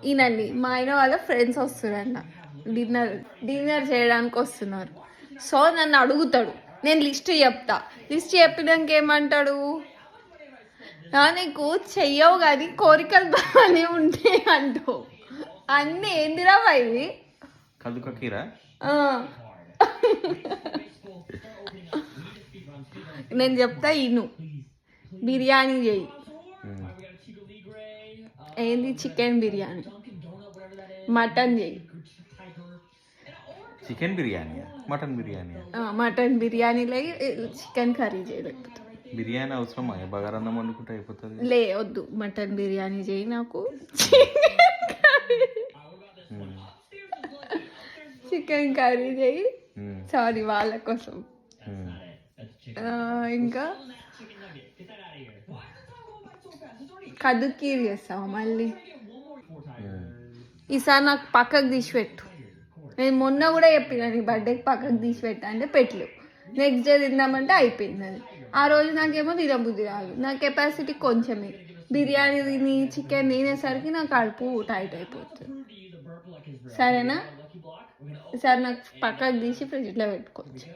ఈయనండి మా ఆయన వాళ్ళ ఫ్రెండ్స్ వస్తున్నారన్న డిన్నర్ చేయడానికి వస్తున్నారు. సో నన్ను అడుగుతాడు, నేను లిస్ట్ చెప్తా. లిస్ట్ చెప్పినాక ఏమంటాడు, నీకు చెయ్యవు కానీ కోరికలు బాగానే ఉంటాయి అంటావు. అన్నీ ఏందిరా ఇవి? నేను చెప్తా ఇను. బిర్యానీ చెయ్యి. ఏంది? చికెన్ బిర్యానీ. మటన్ చెయ్యి. Chicken biryani, mutton biryani. Mutton బిర్యానీలో చికెన్ కర్రీ చేయలేకపోతే బిర్యానీ అవసరమా? బగారన్నం వండుకుంటే అయిపోతుంది. లే వద్దు, మటన్ బిర్యానీ చేయి నాకు. చికెన్ కర్రీ చేయి. సారీ వాళ్ళ కోసం. ఇంకా కదుకీర్ చేస్తావా మళ్ళీ? ఈసారి నాకు పక్కకు తీసి పెట్టు. నేను మొన్న కూడా చెప్పిన నీ బర్త్డేకి పక్కకు తీసి పెట్టా అంటే పెట్టలేవు. నెక్స్ట్ డే తిందామంటే అయిపోయింది అది. ఆ రోజు నాకేమో తినబుద్ధి రాదు. నా కెపాసిటీ కొంచెమే. బిర్యానీ తిని చికెన్ తినేసరికి నాకు కడుపు టైట్ అయిపోతుంది. సరేనా? ఈసారి నాకు పక్కకు తీసి ఫ్రిడ్జ్లో పెట్టుకోవచ్చు.